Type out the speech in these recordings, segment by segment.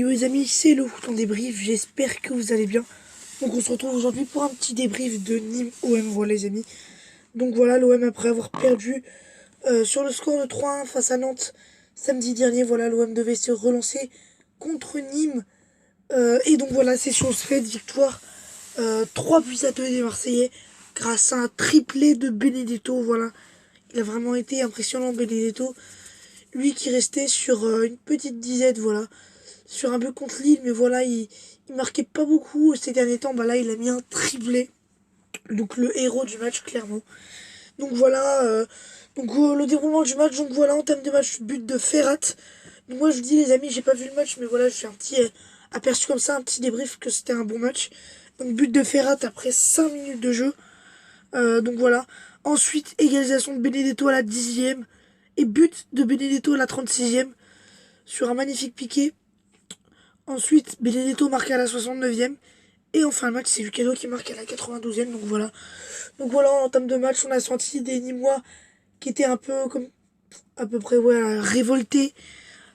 Yo les amis, c'est le foot en débrief, j'espère que vous allez bien. Donc on se retrouve aujourd'hui pour un petit débrief de Nîmes OM, voilà les amis. Donc voilà, l'OM après avoir perdu sur le score de 3-1 face à Nantes samedi dernier, voilà l'OM devait se relancer contre Nîmes. Et donc voilà, c'est chose faite, victoire 3 buts à 2 des Marseillais grâce à un triplé de Benedetto, voilà. Il a vraiment été impressionnant Benedetto. Lui qui restait sur une petite dizaine, voilà. Sur un but contre Lille, mais voilà, il marquait pas beaucoup ces derniers temps. Bah là, il a mis un triplé. Donc le héros du match, clairement. Donc voilà, le déroulement du match. Donc voilà, en termes de match, but de Ferrat. Donc moi, je vous dis, les amis, j'ai pas vu le match, mais voilà, je fais un petit aperçu comme ça, un petit débrief que c'était un bon match. Donc but de Ferrat après 5 minutes de jeu. Donc voilà. Ensuite, égalisation de Benedetto à la 10e. Et but de Benedetto à la 36e. Sur un magnifique piqué. Ensuite, Benedetto marque à la 69e. Et en fin de match, c'est Lucado qui marque à la 92e. Donc voilà. Donc voilà, en termes de match, on a senti des Nîmois qui étaient un peu comme à peu près ouais, révoltés.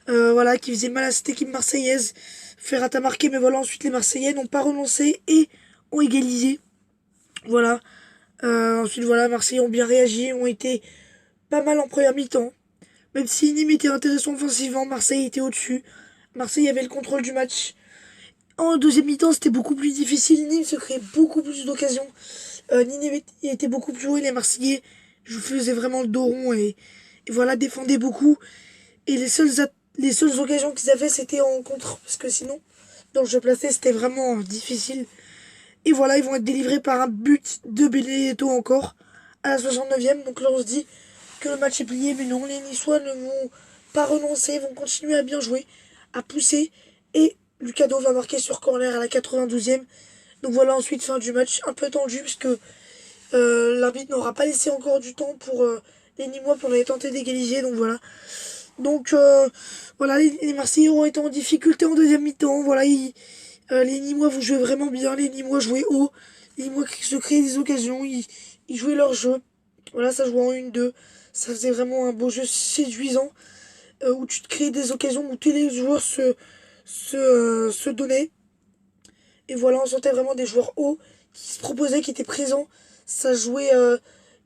Voilà, qui faisaient mal à cette équipe marseillaise. Ferrat a marqué, mais voilà, ensuite les Marseillais n'ont pas renoncé et ont égalisé. Voilà. Ensuite, voilà, Marseille ont bien réagi, ont été pas mal en première mi-temps. Même si Nîmes était intéressant offensivement, Marseille était au-dessus. Marseille avait le contrôle du match. En deuxième mi-temps, c'était beaucoup plus difficile. Nîmes se créait beaucoup plus d'occasions. Nîmes était beaucoup plus haut et les Marseillais faisaient vraiment le dos rond et voilà, défendaient beaucoup. Et les seules occasions qu'ils avaient, c'était en contre. Parce que sinon, dans le jeu placé, c'était vraiment difficile. Et voilà, ils vont être délivrés par un but de Benedetto encore à la 69e. Donc là, on se dit que le match est plié. Mais non, les Niçois ne vont pas renoncer, vont continuer à bien jouer, à pousser. Et Lucado va marquer sur corner à la 92e. Donc voilà, ensuite, fin du match un peu tendu puisque l'arbitre n'aura pas laissé encore du temps pour les Nîmois pour aller tenter d'égaliser. Donc voilà. Donc voilà, les Marseillais ont été en difficulté en deuxième mi-temps. Voilà, les Nîmois vous jouez vraiment bien, les Nîmois jouaient haut, les Nîmois qui se créaient des occasions, ils jouaient leur jeu. Voilà, ça jouait en 1-2. Ça faisait vraiment un beau jeu séduisant où tu te créais des occasions où tous les joueurs se donnaient. Et voilà, on sentait vraiment des joueurs hauts qui se proposaient, qui étaient présents. Ça jouait,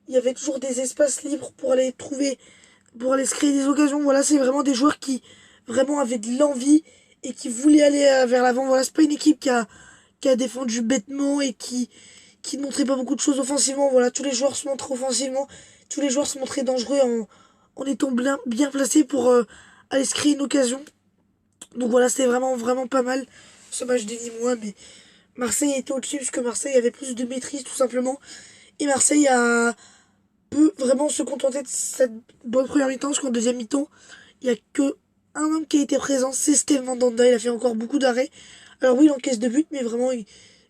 il y avait toujours des espaces libres pour aller trouver, pour aller se créer des occasions. Voilà, c'est vraiment des joueurs qui vraiment avaient de l'envie et qui voulaient aller vers l'avant. Voilà, c'est pas une équipe qui a défendu bêtement et qui ne montrait pas beaucoup de choses offensivement. Voilà, tous les joueurs se montraient offensivement, tous les joueurs se montraient dangereux en étant bien placés pour aller se créer une occasion. Donc voilà, c'était vraiment pas mal ce match des Nîmois, mais Marseille était au-dessus puisque Marseille avait plus de maîtrise tout simplement. Et Marseille peut vraiment se contenter de cette bonne première mi-temps, parce qu'en deuxième mi-temps, il n'y a que un homme qui a été présent, c'est Steve Mandanda. Il a fait encore beaucoup d'arrêts. Alors oui, il encaisse 2 buts, mais vraiment,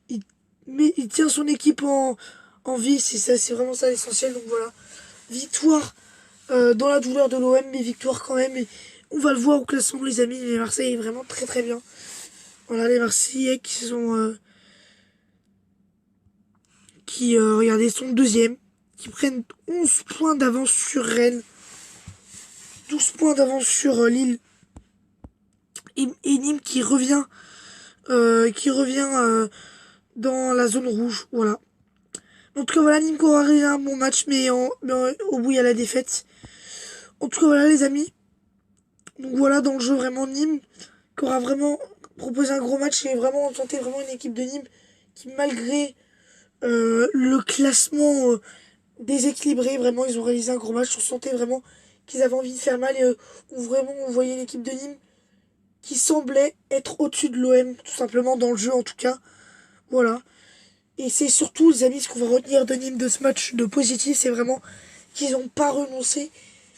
il tient son équipe en vie. C'est vraiment ça l'essentiel. Donc voilà, victoire dans la douleur de l'OM, mais victoire quand même. Et on va le voir au classement, les amis. Les Marseillais est vraiment très bien. Voilà, les Marseillais qui sont... regardez, sont deuxième, qui prennent 11 points d'avance sur Rennes, 12 points d'avance sur Lille, et Nîmes qui revient dans la zone rouge, voilà. En tout cas, voilà, Nîmes qui aura réalisé un bon match, mais au bout, il y a la défaite. En tout cas, voilà, les amis. Donc voilà, dans le jeu, vraiment, Nîmes qui aura vraiment proposé un gros match, et vraiment, on sentait vraiment une équipe de Nîmes qui, malgré le classement déséquilibré, vraiment, ils ont réalisé un gros match. On sentait vraiment qu'ils avaient envie de faire mal, et où vraiment, on voyait une équipe de Nîmes qui semblait être au-dessus de l'OM, tout simplement, dans le jeu, en tout cas. Voilà. Et c'est surtout, les amis, ce qu'on va retenir de Nîmes de ce match de positif, c'est vraiment qu'ils n'ont pas renoncé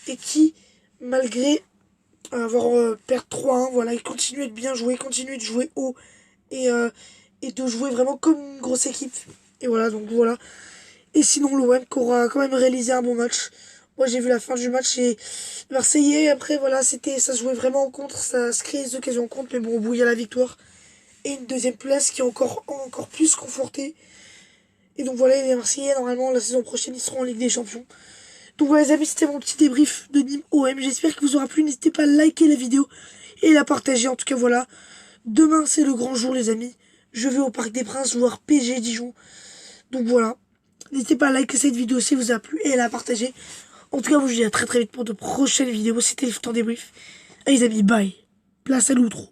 et qui, malgré avoir perdu 3-1, voilà, ils continuaient de bien jouer, continuaient de jouer haut et, euh, et de jouer vraiment comme une grosse équipe. Et voilà, donc voilà. Et sinon, l'OM qui aura quand même réalisé un bon match. Moi, j'ai vu la fin du match et Marseillais, après, voilà, ça se jouait vraiment en contre, ça se créait des occasions en contre, mais bon, au bout, il y a la victoire. Et une deuxième place qui est encore plus confortée. Et donc voilà, les Marseillais, normalement, la saison prochaine, ils seront en Ligue des Champions. Donc voilà, les amis, c'était mon petit débrief de Nîmes OM. J'espère qu'il vous aura plu. N'hésitez pas à liker la vidéo et la partager. En tout cas, voilà. Demain, c'est le grand jour, les amis. Je vais au Parc des Princes voir PSG Dijon. Donc voilà. N'hésitez pas à liker cette vidéo si elle vous a plu et à la partager. En tout cas, je vous dis à très très vite pour de prochaines vidéos. C'était le temps débrief. Et les amis, bye. Place à l'outro.